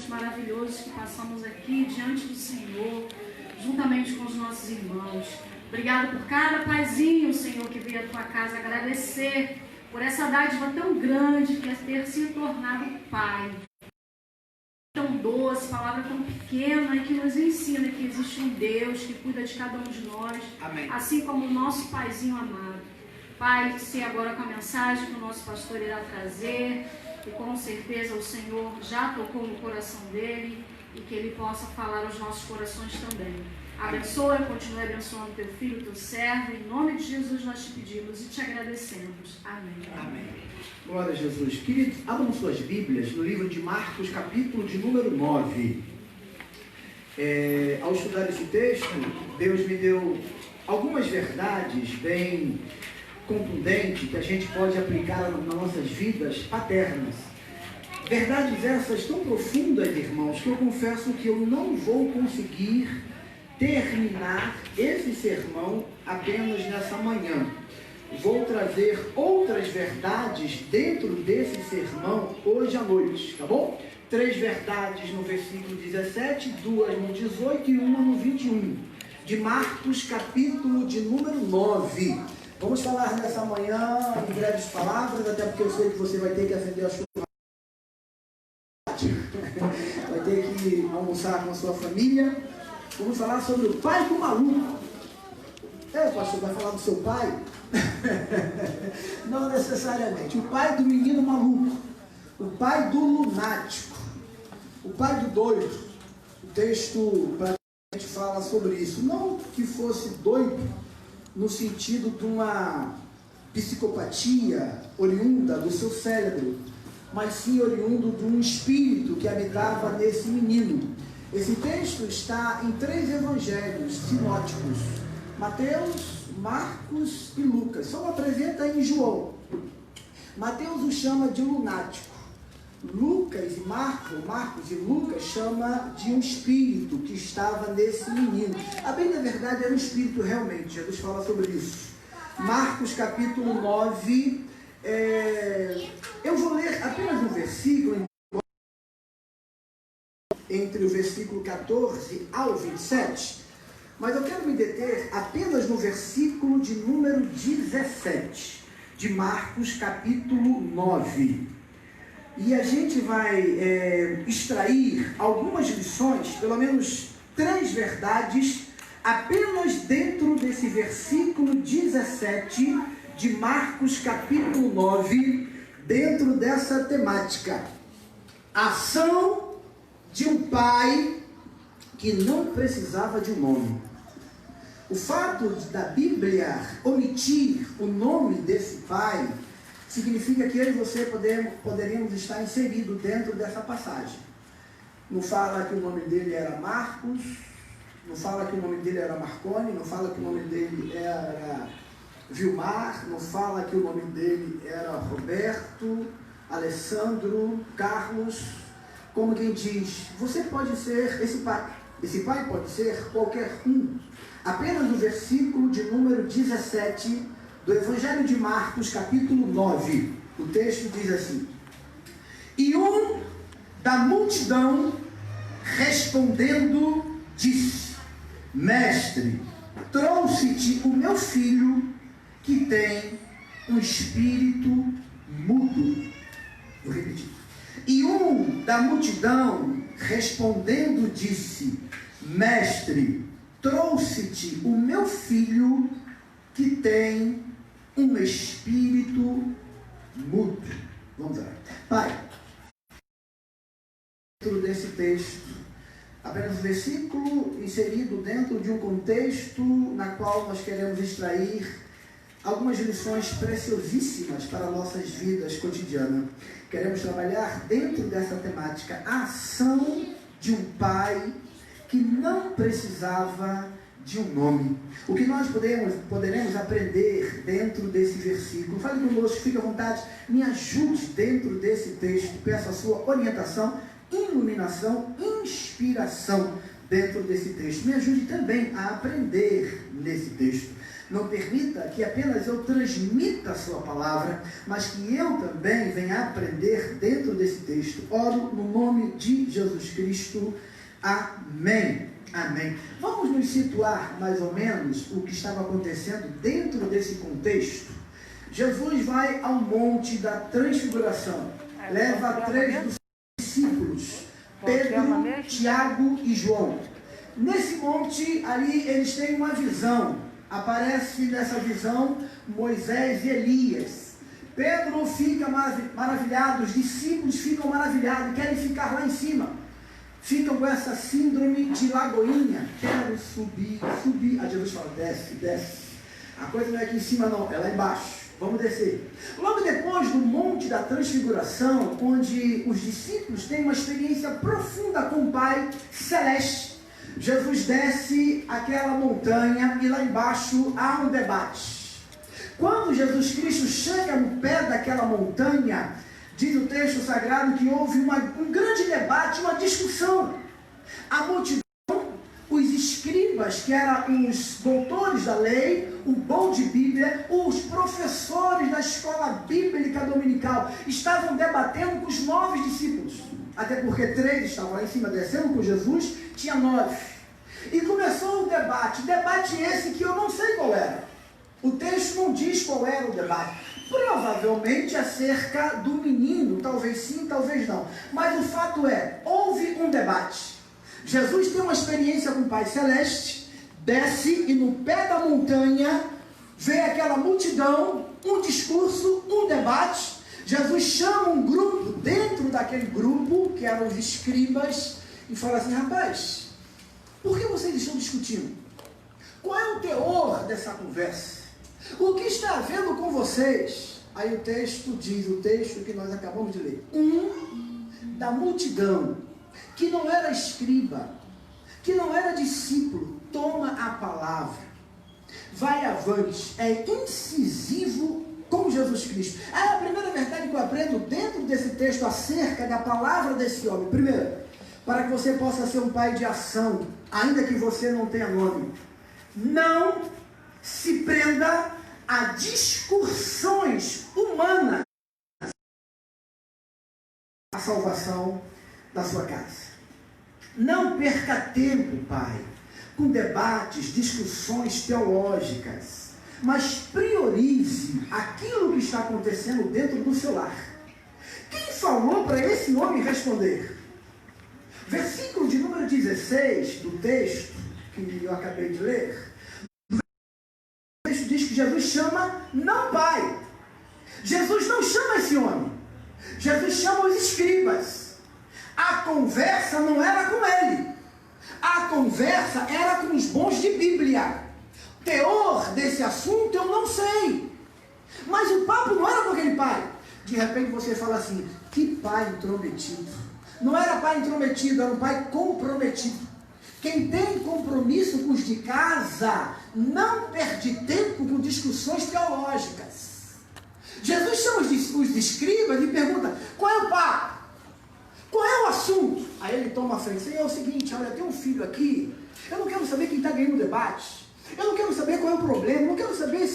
momentos maravilhosos que passamos aqui diante do Senhor, juntamente com os nossos irmãos. Obrigado por cada paizinho, Senhor, que veio à tua casa agradecer por essa dádiva tão grande que é ter se tornado pai. Tão doce, palavra tão pequena e que nos ensina que existe um Deus que cuida de cada um de nós. Amém. Assim como o nosso paizinho amado. Pai, se agora com a mensagem que o nosso pastor irá trazer, e com certeza o Senhor já tocou no coração dele e que ele possa falar aos nossos corações também. Abençoa e continue abençoando teu filho, teu servo. Em nome de Jesus nós te pedimos e te agradecemos. Amém. Amém. Glória a Jesus. Queridos, abram suas Bíblias no livro de Marcos, capítulo de número 9. Ao estudar esse texto, Deus me deu algumas verdades bem contundentes que a gente pode aplicar nas nossas vidas paternas. Verdades essas tão profundas, irmãos, que eu confesso que eu não vou conseguir terminar esse sermão apenas nessa manhã. Vou trazer outras verdades dentro desse sermão hoje à noite, tá bom? 3 verdades no versículo 17, 2 no 18 e 1 no 21, de Marcos, capítulo de número 9. Vamos falar nessa manhã em breves palavras, até porque eu sei que você vai ter que acender a chuva, vai ter que almoçar com a sua família. Vamos falar sobre o pai do maluco. Pastor, vai falar do seu pai? Não necessariamente. O pai do menino maluco. O pai do lunático. O pai do doido. O texto praticamente fala sobre isso. Não que fosse doido no sentido de uma psicopatia oriunda do seu cérebro, mas sim oriundo de um espírito que habitava nesse menino. Esse texto está em 3 evangelhos sinóticos, Mateus, Marcos e Lucas. Só apresenta em João. Mateus o chama de lunático. Lucas e Marcos e Lucas chama de um espírito que estava nesse menino. A bem da verdade era um espírito realmente, Jesus fala sobre isso. Marcos capítulo 9, eu vou ler apenas um versículo, entre o versículo 14 ao 27, mas eu quero me deter apenas no versículo de número 17, de Marcos capítulo 9. E a gente vai extrair algumas lições, pelo menos 3 verdades, apenas dentro desse versículo 17 de Marcos capítulo 9, dentro dessa temática. Ação de um pai que não precisava de um nome. O fato da Bíblia omitir o nome desse pai significa que eu e você poderíamos estar inseridos dentro dessa passagem. Não fala que o nome dele era Marcos, não fala que o nome dele era Marconi, não fala que o nome dele era Vilmar, não fala que o nome dele era Roberto, Alessandro, Carlos. Como quem diz, você pode ser esse pai. Esse pai pode ser qualquer um. Apenas no versículo de número 17 do Evangelho de Marcos, capítulo 9, o texto diz assim: E um da multidão, respondendo, disse: Mestre, trouxe-te o meu filho, que tem um espírito mudo. Vou repetir. E um da multidão, respondendo, disse: Mestre, trouxe-te o meu filho, que tem um espírito mudo. Vamos lá. Pai, dentro desse texto, apenas um versículo inserido dentro de um contexto na qual nós queremos extrair algumas lições preciosíssimas para nossas vidas cotidianas. Queremos trabalhar dentro dessa temática a ação de um pai que não precisava de um nome. O que nós poderemos aprender dentro desse versículo? Fale conosco, fique à vontade, me ajude dentro desse texto. Peço a sua orientação, iluminação, inspiração dentro desse texto. Me ajude também a aprender nesse texto. Não permita que apenas eu transmita a sua palavra, mas que eu também venha aprender dentro desse texto. Oro no nome de Jesus Cristo. Amém. Amém. Vamos nos situar mais ou menos o que estava acontecendo dentro desse contexto. Jesus vai ao monte da transfiguração. Leva 3 dos discípulos, Pedro, Tiago e João. Nesse monte, ali, eles têm uma visão. Aparece nessa visão Moisés e Elias. Pedro fica maravilhado, os discípulos ficam maravilhados, querem ficar lá em cima. Ficam com essa síndrome de Lagoinha. Quero subir, subir. Aí Jesus fala, desce, desce. A coisa não é aqui em cima não, é lá embaixo. Vamos descer. Logo depois do Monte da Transfiguração, onde os discípulos têm uma experiência profunda com o Pai Celeste, Jesus desce aquela montanha e lá embaixo há um debate. Quando Jesus Cristo chega no pé daquela montanha, diz o texto sagrado que houve um grande debate, uma discussão. A multidão, os escribas, que eram os doutores da lei, o bom de Bíblia, os professores da escola bíblica dominical, estavam debatendo com os 9 discípulos. Até porque 3 estavam lá em cima descendo com Jesus, tinha 9. E começou o debate esse que eu não sei qual era. O texto não diz qual era o debate. Provavelmente acerca do menino, talvez sim, talvez não. Mas o fato é, houve um debate. Jesus tem uma experiência com o Pai Celeste, desce e no pé da montanha vê aquela multidão, um discurso, um debate. Jesus chama um grupo, dentro daquele grupo, que eram os escribas, e fala assim, rapaz, por que vocês estão discutindo? Qual é o teor dessa conversa? O que está havendo com vocês? Aí o texto diz, o texto que nós acabamos de ler. Um da multidão, que não era escriba, que não era discípulo, toma a palavra, vai avante, é incisivo com Jesus Cristo. A primeira verdade que eu aprendo dentro desse texto acerca da palavra desse homem. Primeiro, para que você possa ser um pai de ação, ainda que você não tenha nome, não se prenda a discussões humanas a salvação da sua casa. Não perca tempo, pai, com debates, discussões teológicas, mas priorize aquilo que está acontecendo dentro do seu lar. Quem falou para esse homem responder? Versículo de número 16 do texto que eu acabei de ler. O texto diz que Jesus chama não pai. Jesus não chama esse homem. Jesus chama os escribas. A conversa não era com ele. A conversa era com os bons de Bíblia. O teor desse assunto eu não sei. Mas o papo não era com aquele pai. De repente você fala assim, que pai intrometido. Não era pai intrometido, era um pai comprometido. Quem tem compromisso com os de casa não perde tempo com discussões teológicas. Jesus chama os escribas e pergunta, qual é o papo? Qual é o assunto? Aí ele toma a frente, é o seguinte, olha, tem um filho aqui, eu não quero saber quem está ganhando o debate, eu não quero saber qual é o problema, eu não quero saber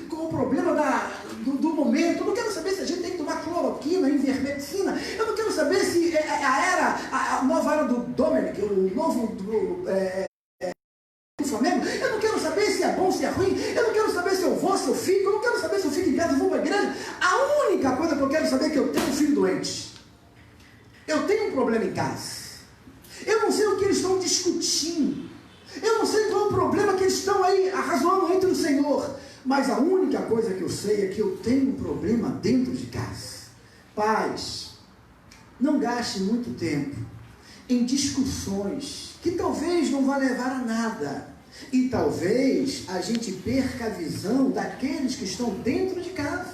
qual é o problema do momento, eu não quero saber se a gente tem que tomar cloroquina, ivermectina, eu não quero saber se a nova era do Dominic, o novo do Flamengo, eu não quero saber se é bom, se é ruim, eu não quero saber se eu vou, se eu fico, eu não quero saber se eu fico em casa, eu vou para a igreja. A única coisa que eu quero saber é que eu tenho um filho doente. Eu tenho um problema em casa. Eu não sei o que eles estão discutindo. Eu não sei qual é o problema que eles estão aí arrazoando entre o Senhor. Mas a única coisa que eu sei é que eu tenho um problema dentro de casa. Pais, não gaste muito tempo em discussões que talvez não vá levar a nada. E talvez a gente perca a visão daqueles que estão dentro de casa.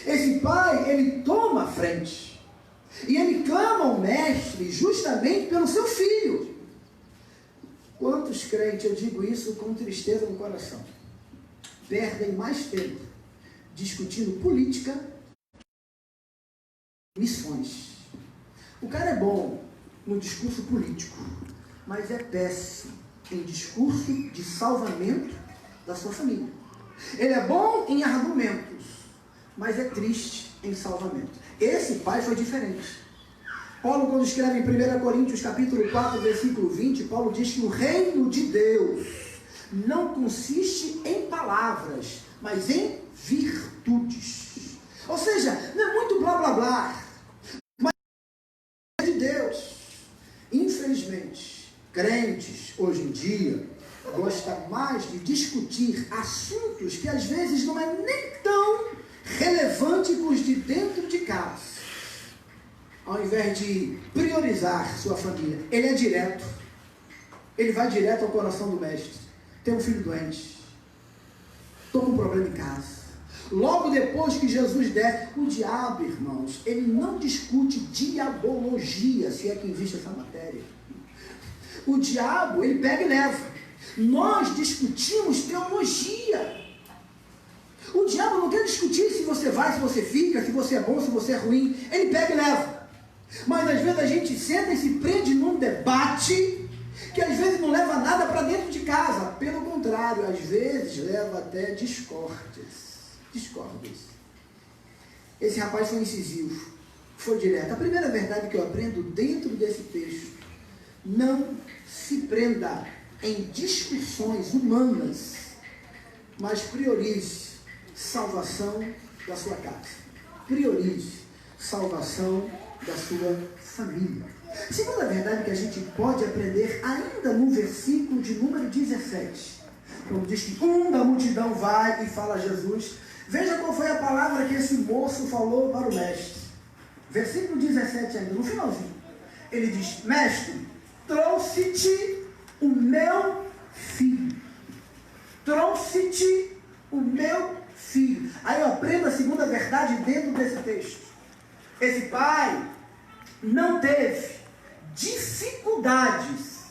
Esse pai, ele toma a frente. E ele clama ao mestre justamente pelo seu filho. Quantos crentes, eu digo isso com tristeza no coração, perdem mais tempo discutindo política e missões. O cara é bom, no discurso político, mas é péssimo em discurso de salvamento da sua família. Ele é bom em argumentos, mas é triste em salvamento. Esse pai foi diferente. Paulo, quando escreve em 1 Coríntios capítulo 4, versículo 20, Paulo diz que o reino de Deus não consiste em palavras, mas em virtudes. Ou seja, não é muito blá blá blá, mas é de Deus. Infelizmente, crentes hoje em dia gostam mais de discutir assuntos que às vezes não é nem tão relevante com os de dentro de casa. Ao invés de priorizar sua família, ele é direto. Ele vai direto ao coração do mestre. Tem um filho doente. Estou com um problema em casa. Logo depois que Jesus desce, o diabo, irmãos, ele não discute diabologia, se é que existe essa matéria. O diabo, ele pega e leva. Nós discutimos teologia. O diabo não quer discutir se você vai, se você fica, se você é bom, se você é ruim. Ele pega e leva. Mas às vezes a gente senta e se prende num debate que às vezes não leva nada para dentro de casa. Pelo contrário, às vezes leva até discórdias. Esse rapaz foi incisivo, foi direto. A primeira verdade que eu aprendo dentro desse texto: não se prenda em discussões humanas, mas priorize salvação da sua casa. Priorize salvação da sua família. Segunda verdade que a gente pode aprender ainda no versículo de número 17, quando diz que um da multidão vai e fala a Jesus. Veja qual foi a palavra que esse moço falou para o mestre. Versículo 17 ainda, no finalzinho. Ele diz: mestre, trouxe-te o meu filho. Trouxe-te o meu filho. Aí eu aprendo a segunda verdade dentro desse texto. Esse pai não teve dificuldades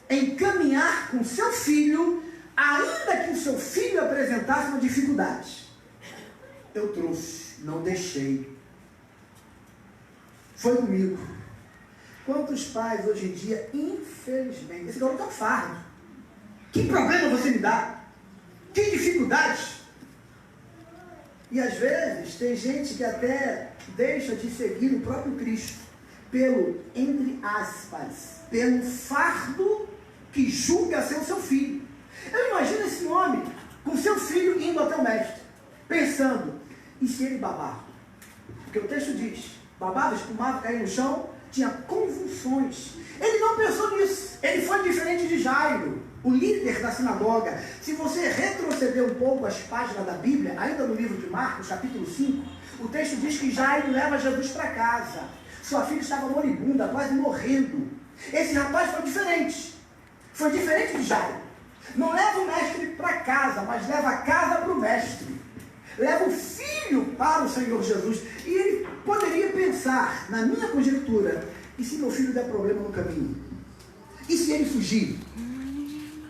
em caminhar com seu filho, ainda que o seu filho apresentasse uma dificuldade. Eu trouxe, não deixei. Foi comigo. Quantos pais hoje em dia, infelizmente, esse garoto é um fardo. Que problema você me dá? Que dificuldade? E às vezes tem gente que até deixa de seguir o próprio Cristo pelo, entre aspas, pelo fardo que julga ser o seu filho. Eu imagino esse homem com seu filho indo até o mestre, pensando: e se ele babar? Porque o texto diz: babava, espumava, caía no chão, tinha convulsões. Ele não pensou nisso. Ele foi diferente de Jairo, o líder da sinagoga. Se você retroceder um pouco as páginas da Bíblia, ainda no livro de Marcos, capítulo 5, o texto diz que Jairo leva Jesus para casa. Sua filha estava moribunda, quase morrendo. Esse rapaz foi diferente. Foi diferente de Jairo. Não leva o mestre para casa, mas leva a casa para o mestre. Leva o filho para o Senhor Jesus. E ele poderia pensar, na minha conjectura: e se meu filho der problema no caminho? E se ele fugir?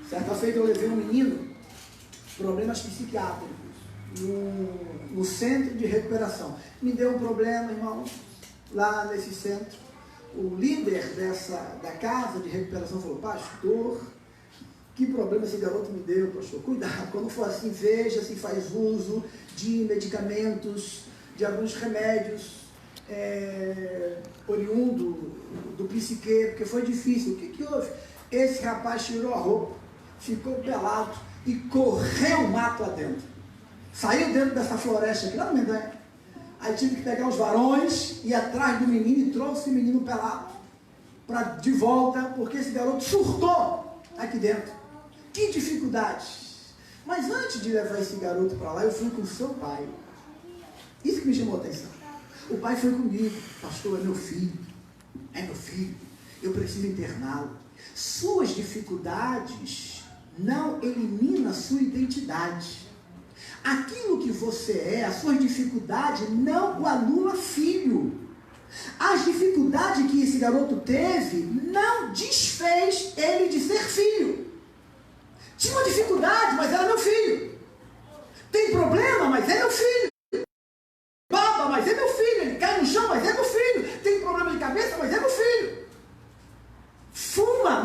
Certa feita eu levei um menino, problemas psiquiátricos, no centro de recuperação. Me deu um problema, irmão, lá nesse centro. O líder da casa de recuperação falou: pastor, que problema esse garoto me deu, pastor? Cuidado, quando for assim, veja se faz uso de medicamentos, de alguns remédios oriundo do psique, porque foi difícil. O que houve? Esse rapaz tirou a roupa, ficou pelado e correu o mato adentro. Saiu dentro dessa floresta aqui, lá no Mendanha. Aí tive que pegar os varões, ir atrás do menino e trouxe o menino pelado de volta, porque esse garoto surtou aqui dentro. Que dificuldades! Mas antes de levar esse garoto para lá, eu fui com o seu pai. Isso que me chamou a atenção. O pai foi comigo: pastor, é meu filho, eu preciso interná-lo. Suas dificuldades não eliminam a sua identidade. Aquilo que você é, a sua dificuldade não o anula filho. As dificuldades que esse garoto teve não desfez ele de ser filho. Tinha uma dificuldade, mas era meu filho. Tem problema, mas é meu filho. Baba, mas é meu filho. Ele cai no chão, mas é meu filho. Tem problema de cabeça, mas é meu filho.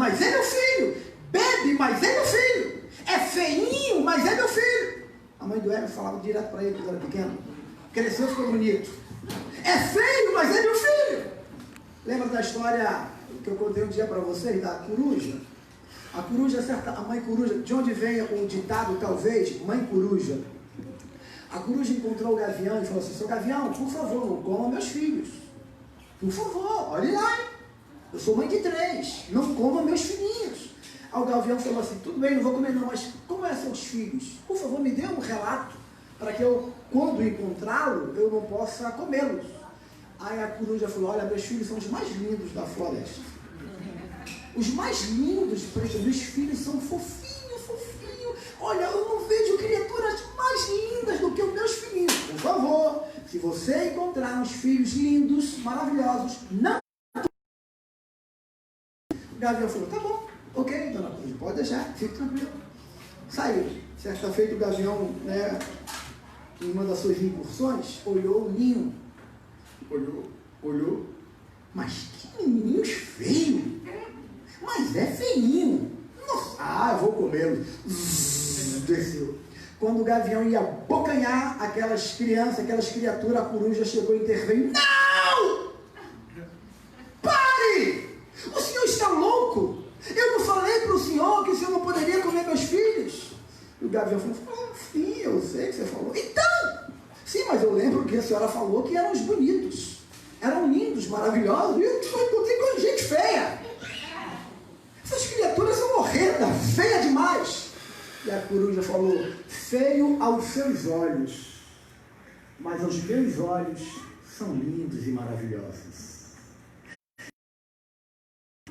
mas é meu filho. Bebe, mas é meu filho. É feinho, mas é meu filho. A mãe do Hélio falava direto para ele quando era pequeno. Cresceu, ficou bonito. É feio, mas é meu filho. Lembra da história que eu contei um dia para vocês, da coruja? A coruja, a mãe coruja, de onde vem o ditado, talvez, mãe coruja? A coruja encontrou o gavião e falou assim: seu gavião, por favor, não coma meus filhos. Por favor, olhe lá, hein? Eu sou mãe de 3, não coma meus filhinhos. Aí o gavião falou assim: tudo bem, não vou comer não, mas como é seus filhos? Por favor, me dê um relato, para que eu, quando encontrá-lo, eu não possa comê-los. Aí a coruja falou: olha, meus filhos são os mais lindos da floresta. Os mais lindos, meus filhos são fofinhos, fofinhos. Olha, eu não vejo criaturas mais lindas do que os meus filhinhos. Por favor, se você encontrar uns filhos lindos, maravilhosos, não. O gavião falou: tá bom, ok, dona Coruja, pode deixar, fique tranquilo. Saiu. Certa feita o gavião, né, em uma das suas incursões, olhou o ninho. Olhou, mas que menininhos feios. Mas é feinho. Nossa, eu vou comê-lo. Desceu. Quando o gavião ia abocanhar aquelas crianças, aquelas criaturas, a coruja chegou e interveio. Não! Pare! O senhor está louco? Eu não falei para o senhor que o senhor não poderia comer meus filhos? E o gavião falou: sim, eu sei que você falou. Então, sim, mas eu lembro que a senhora falou que eram os bonitos. Eram lindos, maravilhosos. E eu encontrei com gente feia. Essas criaturas são horrendas, feia demais. E a coruja falou: feio aos seus olhos, mas aos meus olhos são lindos e maravilhosos.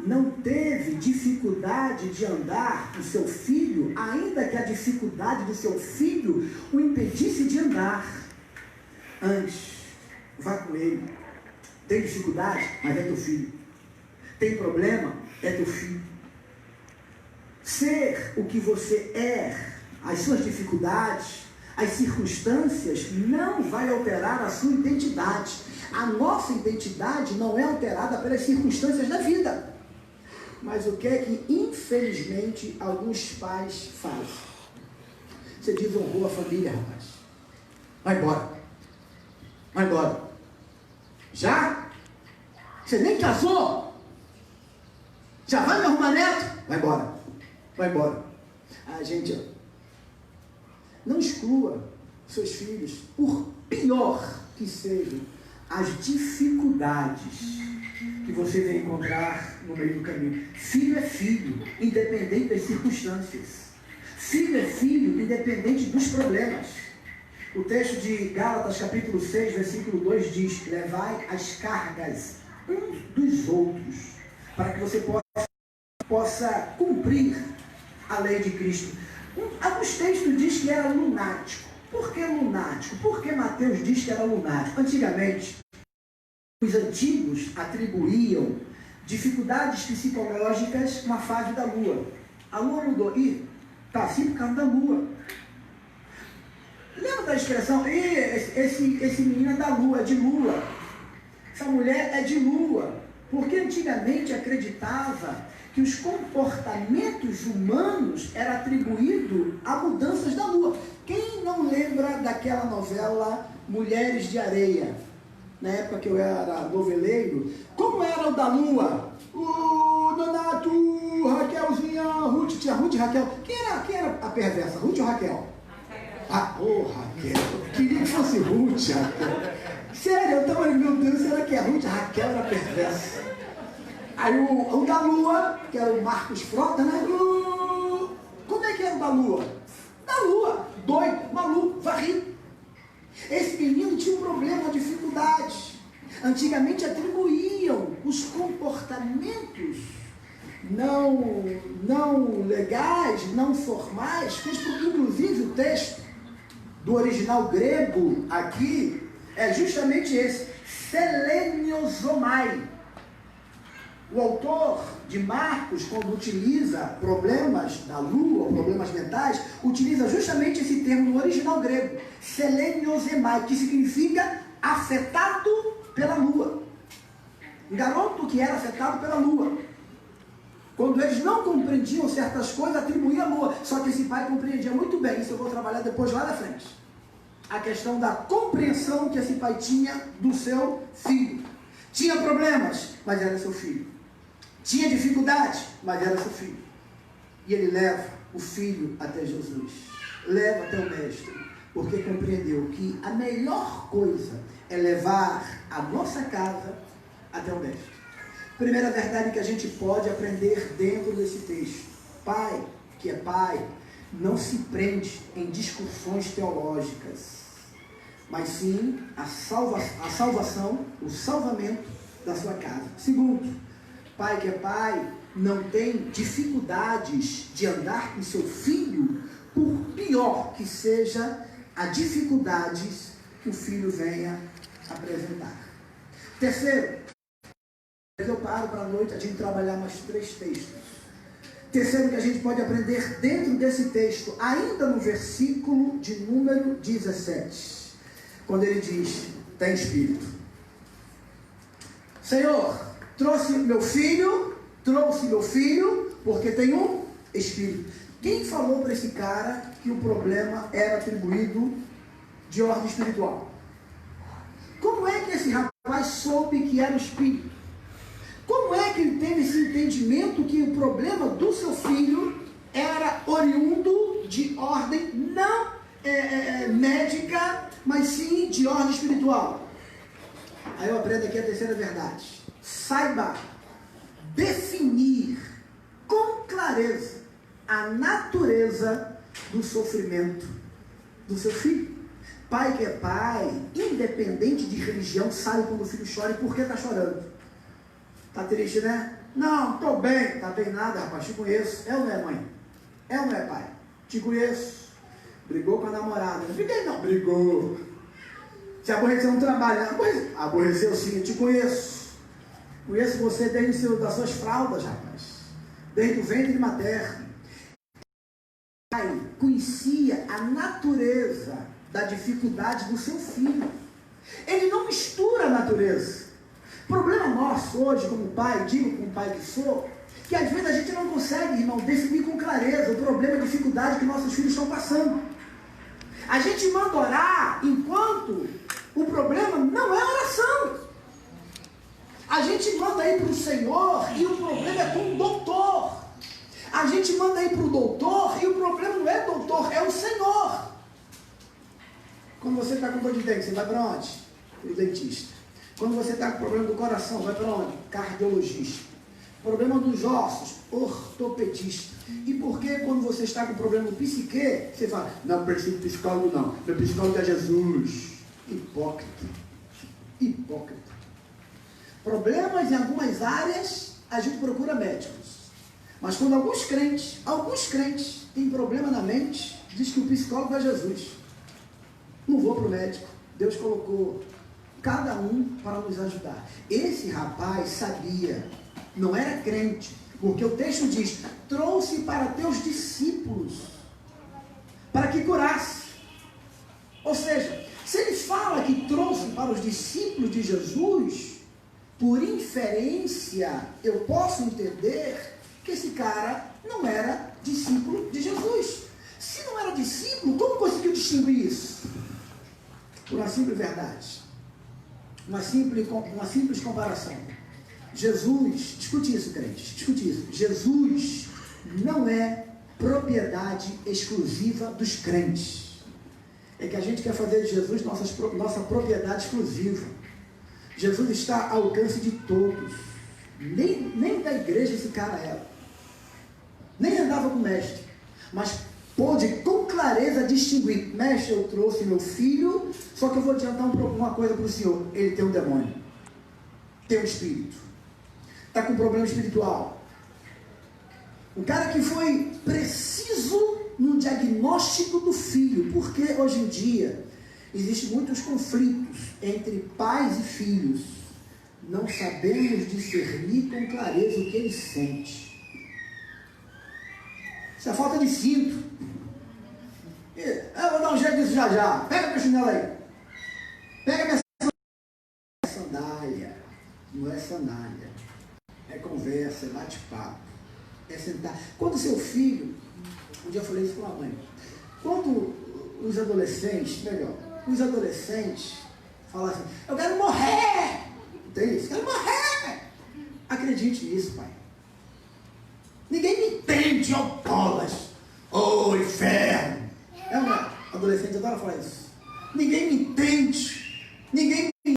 Não teve dificuldade de andar o seu filho, ainda que a dificuldade do seu filho o impedisse de andar. Antes, vá com ele. Tem dificuldade, mas é teu filho. Tem problema, é teu filho. Ser o que você é, as suas dificuldades, as circunstâncias, não vai alterar a sua identidade. A nossa identidade não é alterada pelas circunstâncias da vida. Mas o que é que, infelizmente, alguns pais fazem? Você desonrou a família, rapaz. Vai embora. Vai embora. Já? Você nem casou? Já vai me arrumar neto? Vai embora. Vai embora. Gente, não exclua seus filhos, por pior que sejam as dificuldades que você vai encontrar no meio do caminho. Filho é filho, independente das circunstâncias. Filho é filho, independente dos problemas. O texto de Gálatas, capítulo 6, versículo 2 diz: levai as cargas uns dos outros, para que você possa cumprir a lei de Cristo. Alguns textos diz que era lunático. Por que lunático? Porque Mateus diz que era lunático. Antigamente, os antigos atribuíam dificuldades psicológicas na fase da lua. A lua mudou. Ih, está assim por causa da lua. Lembra da expressão: esse menino é da lua, é de lua. Essa mulher é de lua. Porque antigamente acreditava que os comportamentos humanos eram atribuídos a mudanças da lua. Quem não lembra daquela novela Mulheres de Areia? Na época que eu era noveleiro, como era o da lua? O Donato, Raquelzinha, Ruth, tia Ruth e Raquel. Quem era a perversa, Ruth ou Raquel? Raquel. Queria que fosse Ruth, Raquel. Sério, eu tava, meu Deus, será que é Ruth? Raquel era perversa. Aí o da lua, que era o Marcos Frota, né? Como é que era o da lua? Da lua, doido, maluco, varrido. Esse menino tinha um problema, uma dificuldade. Antigamente atribuíam os comportamentos não legais, não formais, inclusive o texto do original grego aqui é justamente esse: seleniozomai. O autor de Marcos, quando utiliza problemas da lua, problemas mentais, utiliza justamente esse termo no original grego, seleniozomai, que significa afetado pela lua. Um garoto que era afetado pela lua. Quando eles não compreendiam certas coisas, atribuía a lua. Só que esse pai compreendia muito bem. Isso eu vou trabalhar depois lá na frente. A questão da compreensão que esse pai tinha do seu filho. Tinha problemas, mas era seu filho. Tinha dificuldade, mas era seu filho. E ele leva o filho até Jesus. Leva até o mestre. Porque compreendeu que a melhor coisa é levar a nossa casa até o mestre. Primeira verdade que a gente pode aprender dentro desse texto. Pai, que é pai, não se prende em discussões teológicas, mas sim a salvação, o salvamento da sua casa. Segundo, pai que é pai, não tem dificuldades de andar com seu filho, por pior que seja a dificuldades que o filho venha apresentar. Terceiro, eu paro para a noite a gente trabalhar mais 3 textos. Terceiro que a gente pode aprender dentro desse texto, ainda no versículo de número 17, quando ele diz, tem espírito. Senhor, trouxe meu filho, porque tem um espírito. Quem falou para esse cara que o problema era atribuído de ordem espiritual? Como é que esse rapaz soube que era o espírito? Como é que ele teve esse entendimento que o problema do seu filho era oriundo de ordem não médica, mas sim de ordem espiritual? Aí eu aprendo aqui a terceira verdade. Saiba definir com clareza a natureza do sofrimento do seu filho. Pai que é pai, independente de religião, sabe quando o filho chora e por que está chorando. Está triste, né? Não, estou bem. Está bem nada, rapaz, te conheço. É ou não é, mãe? É ou não é, pai? Te conheço. Brigou com a namorada. Não briguei não, brigou. Se aborreceu no trabalho. Aborreceu sim, eu te conheço. Conheço você desde das suas fraldas, rapaz. Desde o ventre materno. Pai conhecia a natureza da dificuldade do seu filho. Ele não mistura a natureza. O problema nosso hoje, como pai, digo como pai que sou, que às vezes a gente não consegue, irmão, definir com clareza o problema e a dificuldade que nossos filhos estão passando. A gente manda orar enquanto o problema não é oração. A gente manda ir para o Senhor e o problema é com o doutor. A gente manda ir para o doutor e o problema não é doutor, é o Senhor. Quando você está com dor de dente, você vai para onde? Para o dentista. Quando você está com problema do coração, vai para onde? Cardiologista. Problema dos ossos, ortopedista. E por que quando você está com problema do psique, você fala, não preciso de psicólogo não, meu psicólogo é Jesus. Hipócrita. Hipócrita. Problemas em algumas áreas, a gente procura médicos. Mas quando alguns crentes têm problema na mente, diz que o psicólogo é Jesus. Não vou para o médico. Deus colocou cada um para nos ajudar. Esse rapaz sabia, não era crente, porque o texto diz, trouxe para teus discípulos, para que curasse. Ou seja, se ele fala que trouxe para os discípulos de Jesus, por inferência, eu posso entender que esse cara não era discípulo de Jesus. Se não era discípulo, como conseguiu distinguir isso? Por uma simples verdade. Uma simples comparação. Jesus, discute isso, crentes, discute isso. Jesus não é propriedade exclusiva dos crentes. É que a gente quer fazer de Jesus nossa propriedade exclusiva. Jesus está ao alcance de todos. Nem da igreja esse cara era. Nem andava com o mestre. Mas pôde com clareza distinguir. Mestre, eu trouxe meu filho, só que eu vou adiantar uma coisa para o senhor. Ele tem um demônio. Tem um espírito. Está com um problema espiritual. Um cara que foi preciso no diagnóstico do filho. Porque hoje em dia existem muitos conflitos entre pais e filhos. Não sabemos discernir com clareza o que ele sente. Isso é falta de cinto. Eu vou dar um jeito disso já já. Pega meu chinelo aí. Pega minha sandália. Não é sandália. É conversa, é bate-papo. é sentar. Quando seu filho, um dia eu falei isso com a mãe, quando os adolescentes, os adolescentes falam assim, eu quero morrer, tem isso, quero morrer. Acredite nisso, pai. Ninguém me entende, ó bolas, ô inferno. É uma adolescente adora falar isso. Ninguém me entende, ninguém me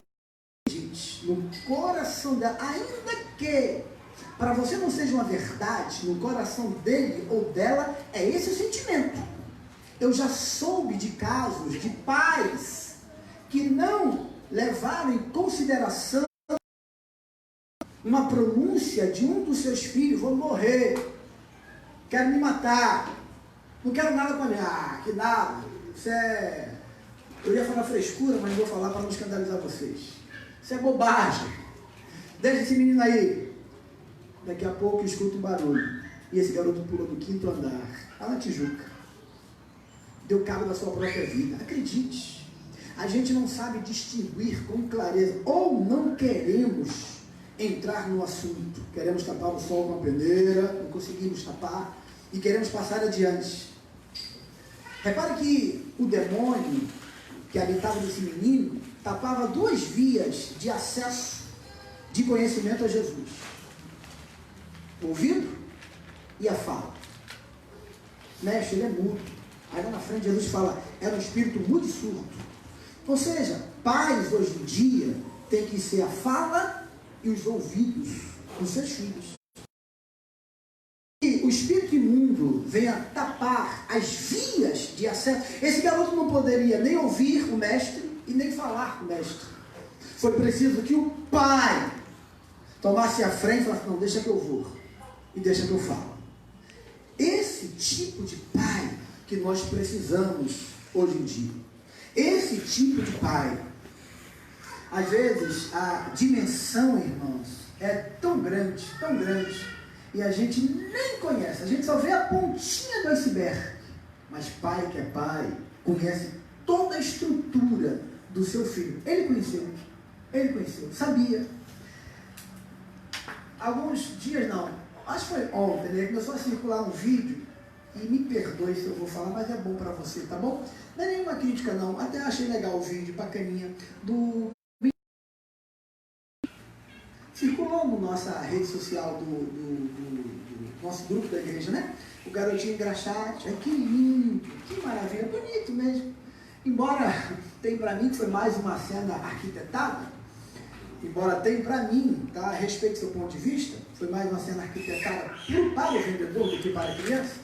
entende. No coração dela, ainda que para você não seja uma verdade, no coração dele ou dela, é esse o sentimento. Eu já soube de casos de pais que não levaram em consideração uma pronúncia de um dos seus filhos, vou morrer, quero me matar, não quero nada com a minha, que nada, isso é, eu ia falar frescura, mas vou falar para não escandalizar vocês, isso é bobagem, deixa esse menino aí, daqui a pouco eu escuto um barulho, e esse garoto pula do 5º andar, lá na Tijuca, deu cabo da sua própria vida, acredite, a gente não sabe distinguir com clareza, ou não queremos entrar no assunto, queremos tapar o sol com a peneira, não conseguimos tapar, e queremos passar adiante. Repare que o demônio que habitava nesse menino, tapava 2 vias de acesso, de conhecimento a Jesus. O ouvido e a fala. Mestre, ele é mudo. Aí lá na frente Jesus fala, era um espírito mudo e surdo. Ou seja, pais hoje em dia tem que ser a fala e os ouvidos dos seus filhos. E o espírito imundo venha tapar as vias de acesso. Esse garoto não poderia nem ouvir o mestre e nem falar com o mestre. Foi preciso que o pai tomasse a frente e falasse, não, deixa que eu vou. E deixa que eu falo. Esse tipo de pai que nós precisamos hoje em dia. Esse tipo de pai. Às vezes, a dimensão, irmãos, é tão grande, e a gente nem conhece, a gente só vê a pontinha do iceberg. Mas pai que é pai, conhece toda a estrutura do seu filho. Ele conheceu, sabia. Alguns dias, não, acho que foi ontem, né, começou a circular um vídeo, e me perdoe se eu vou falar, mas é bom para você, tá bom? Não é nenhuma crítica não, até achei legal o vídeo, bacaninha, do... Circulou na nossa rede social do nosso grupo da igreja, né? O garotinho engraxate, que lindo, que maravilha, bonito mesmo. Embora tenha para mim que foi mais uma cena arquitetada, embora tenha para mim, tá? Respeito o seu ponto de vista, foi mais uma cena arquitetada para o vendedor do que para a criança,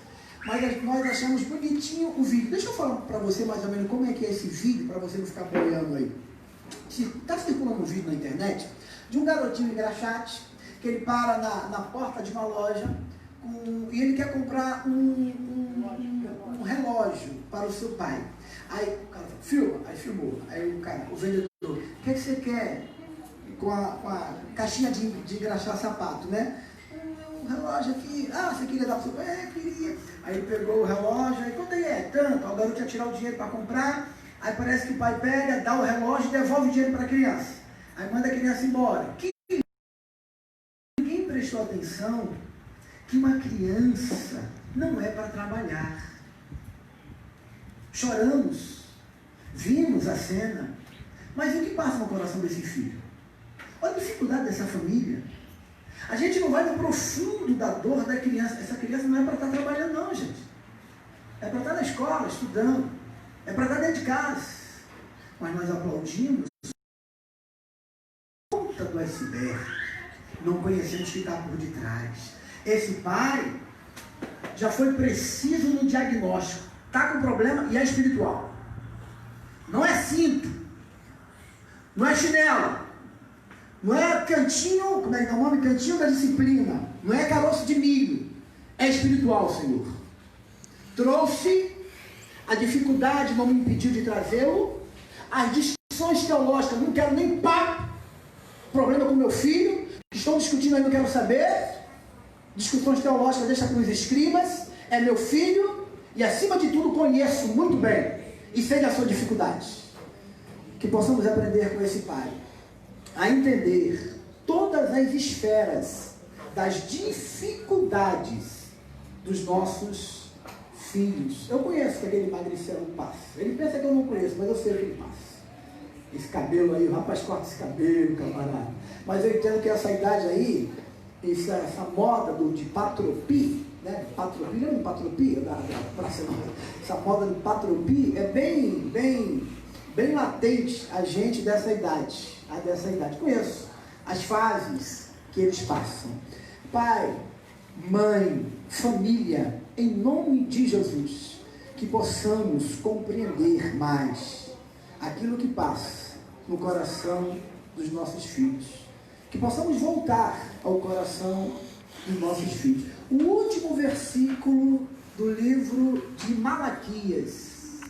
mas nós achamos bonitinho o vídeo. Deixa eu falar para você mais ou menos como é que é esse vídeo, para você não ficar boiando aí. Está circulando um vídeo na internet de um garotinho engraxate, que ele para na porta de uma loja e ele quer comprar um relógio para o seu pai. Aí o cara fala, filma, aí filmou. Aí o vendedor, o que é que você quer? Com a caixinha de engraxar sapato, né? Um relógio aqui, você queria dar para o seu pai? Queria. Aí ele pegou o relógio, aí quanto é? Tanto. Aí o garoto ia tirar o dinheiro para comprar, aí parece que o pai pega, dá o relógio e devolve o dinheiro para a criança. Aí manda a criança embora. Ninguém prestou atenção que uma criança não é para trabalhar. Choramos, vimos a cena, mas o que passa no coração desse filho? Olha a dificuldade dessa família. A gente não vai no profundo da dor da criança. Essa criança não é para estar trabalhando não, gente. É para estar na escola, estudando. É para estar dentro de casa. Mas nós aplaudimos do iceberg, não conhecemos o que está por detrás. Esse pai já foi preciso no diagnóstico, está com problema e é espiritual. Não é cinto, não é chinelo, não é cantinho, como é que é o nome? Cantinho da disciplina, não é caroço de milho, é espiritual, Senhor. Trouxe, a dificuldade não me impediu de trazê-lo, as discussões teológicas, não quero nem papo. Problema com meu filho, que estão discutindo aí, não quero saber. Discussões teológicas deixa com os escribas. É meu filho e acima de tudo conheço muito bem e sei da sua dificuldade. Que possamos aprender com esse pai a entender todas as esferas das dificuldades dos nossos filhos. Eu conheço que aquele magricelo passa. Ele pensa que eu não conheço, mas eu sei o que ele passa. Esse cabelo aí, o rapaz corta esse cabelo, camarada. Mas eu entendo que essa idade aí, essa moda de patropi, né? Patropi, lembra do patropi? Da praça, essa moda do patropi é bem latente a gente dessa idade. Conheço as fases que eles passam. Pai, mãe, família, em nome de Jesus, que possamos compreender mais aquilo que passa no coração dos nossos filhos. Que possamos voltar ao coração dos nossos filhos. O último versículo do livro de Malaquias,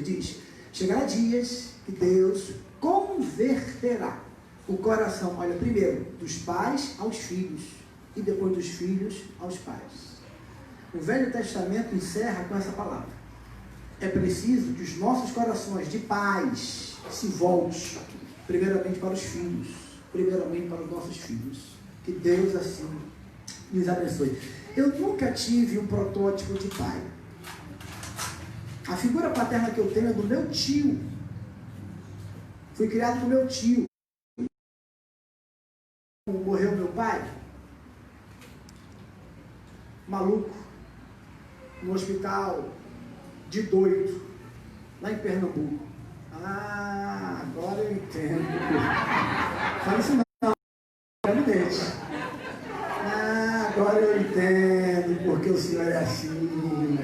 diz: chegará dias que Deus converterá o coração, olha, primeiro, dos pais aos filhos, e depois dos filhos aos pais. O Velho Testamento encerra com essa palavra. É preciso que os nossos corações de pais se voltem, primeiramente para os filhos, primeiramente para os nossos filhos. Que Deus assim nos abençoe. Eu nunca tive um protótipo de pai. A figura paterna que eu tenho é do meu tio. Fui criado com meu tio. Morreu meu pai, maluco, no hospital de doido, lá em Pernambuco. Ah, agora eu entendo. Fala isso não, agora eu entendo porque o senhor é assim.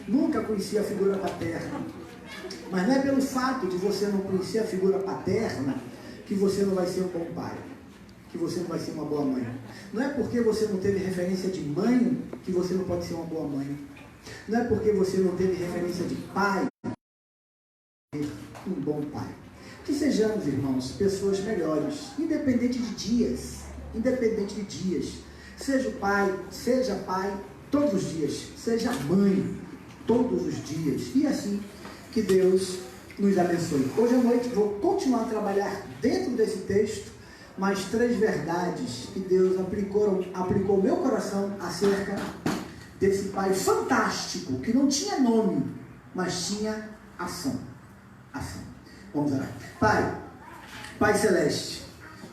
Nunca conheci a figura paterna. Mas não é pelo fato de você não conhecer a figura paterna que você não vai ser um bom pai, que você não vai ser uma boa mãe. Não é porque você não teve referência de mãe que você não pode ser uma boa mãe. Não é porque você não teve referência de pai que você um bom pai. Que sejamos, irmãos, pessoas melhores, independente de dias. Seja pai todos os dias, seja mãe todos os dias. E assim que Deus nos abençoe. Hoje à noite vou continuar a trabalhar dentro desse texto, mais 3 verdades que Deus aplicou ao meu coração acerca desse pai fantástico, que não tinha nome, mas tinha ação. Vamos orar. Pai Celeste,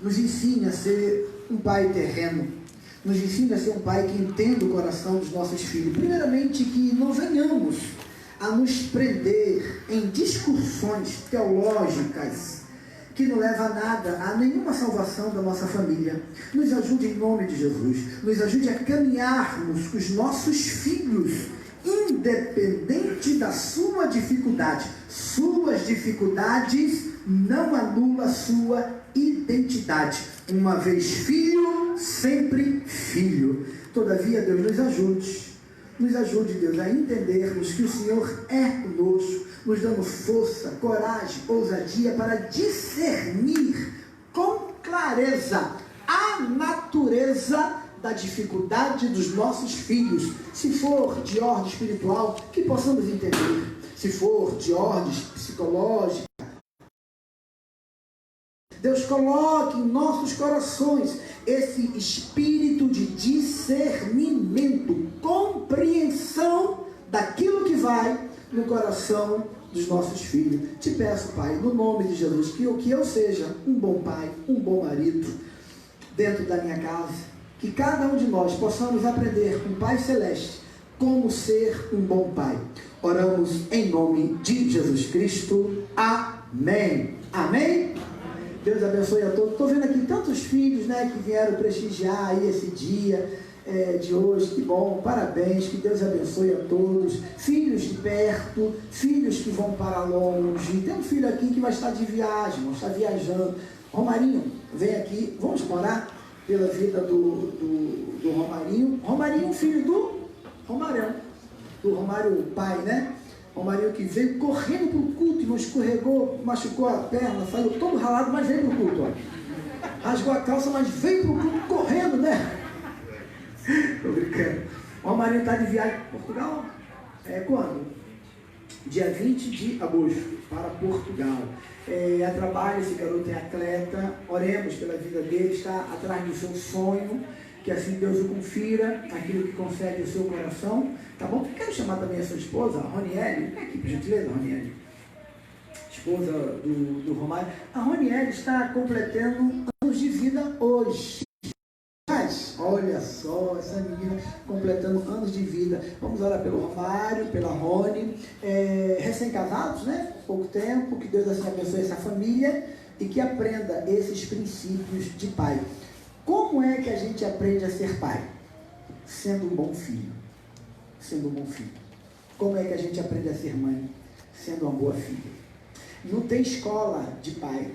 nos ensine a ser um pai terreno, nos ensine a ser um pai que entenda o coração dos nossos filhos. Primeiramente, que não venhamos a nos prender em discussões teológicas que não leva a nada, a nenhuma salvação da nossa família. Nos ajude em nome de Jesus, nos ajude a caminharmos com os nossos filhos, independente da sua dificuldade. Suas dificuldades não anulam a sua identidade. Uma vez filho, sempre filho. Todavia, Deus nos ajude, Deus, a entendermos que o Senhor é conosco, nos dando força, coragem, ousadia para discernir com clareza a natureza da dificuldade dos nossos filhos. Se for de ordem espiritual, que possamos entender. Se for de ordem psicológica, Deus coloque em nossos corações esse espírito de discernimento, compreensão daquilo que vai no coração dos nossos filhos. Te peço, Pai, no nome de Jesus, que eu seja um bom pai, um bom marido dentro da minha casa, que cada um de nós possamos aprender com o Pai Celeste como ser um bom pai. Oramos em nome de Jesus Cristo. Amém. Amém? Deus abençoe a todos. Estou vendo aqui tantos filhos, né, que vieram prestigiar aí esse dia de hoje. Que bom, parabéns, que Deus abençoe a todos. Filhos de perto, filhos que vão para longe. Tem um filho aqui que vai estar de viagem, vai estar viajando. Romarinho, vem aqui, vamos orar pela vida do Romarinho. Romarinho, filho do Romarão, do Romário pai, né? Romarinho que veio correndo para o culto e não escorregou, machucou a perna, saiu todo ralado, mas veio para o culto. Ó. Rasgou a calça, mas veio para o culto correndo, né? Estou brincando. O Romarinho está de viagem para Portugal. Quando? Dia 20 de agosto, para Portugal. A trabalho, esse garoto é atleta. Oremos pela vida dele, está atrás do seu sonho. que assim Deus o confira, aquilo que concede o seu coração, tá bom? Quero chamar também a sua esposa, a Roniele. Vem aqui, por gentileza, Roniele. Esposa do Romário. A Roniele está completando anos de vida hoje. Mas, olha só, essa menina completando anos de vida. Vamos orar pelo Romário, pela Rony, recém-casados, né? Pouco tempo, que Deus assim abençoe essa família e que aprenda esses princípios de pai. Como é que a gente aprende a ser pai? Sendo um bom filho. Sendo um bom filho. Como é que a gente aprende a ser mãe? Sendo uma boa filha. Não tem escola de pai.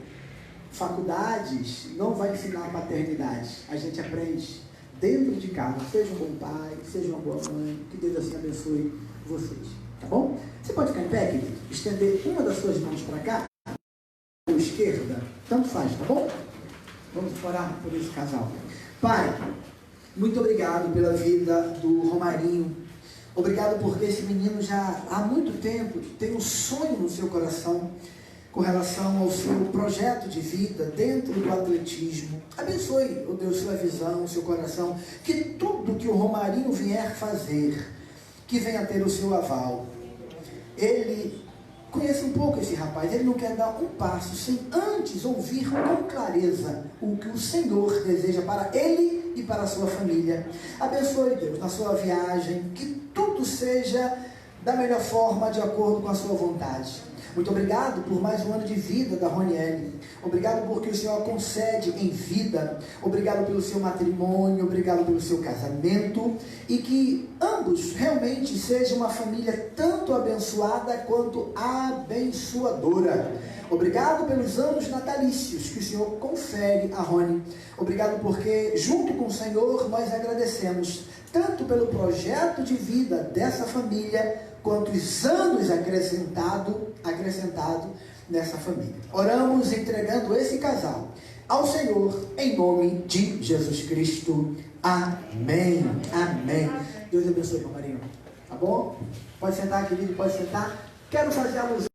Faculdades não vai ensinar a paternidade. A gente aprende dentro de casa. Seja um bom pai, seja uma boa mãe. Que Deus assim abençoe vocês. Tá bom? Você pode ficar em pé, querido? Estender uma das suas mãos para cá. Ou esquerda. Tanto faz, tá bom? Vamos orar por esse casal. Pai, muito obrigado pela vida do Romarinho. Obrigado porque esse menino já há muito tempo tem um sonho no seu coração com relação ao seu projeto de vida dentro do atletismo. Abençoe, oh Deus, sua visão, seu coração, que tudo que o Romarinho vier fazer, que venha ter o seu aval. Ele conhece um pouco esse rapaz, ele não quer dar um passo sem antes ouvir com clareza o que o Senhor deseja para ele e para a sua família. Abençoe, Deus, na sua viagem, que tudo seja da melhor forma, de acordo com a sua vontade. Muito obrigado por mais um ano de vida da Roniele. Obrigado porque o Senhor a concede em vida. Obrigado pelo seu matrimônio, obrigado pelo seu casamento. E que ambos realmente sejam uma família tanto abençoada quanto abençoadora. Obrigado pelos anos natalícios que o Senhor confere a Rony. Obrigado porque, junto com o Senhor, nós agradecemos tanto pelo projeto de vida dessa família, quanto os anos acrescentado nessa família. Oramos entregando esse casal ao Senhor, em nome de Jesus Cristo. Amém. Amém. Deus abençoe, Romarinho. Tá bom? Pode sentar, querido, pode sentar. Quero fazer alusão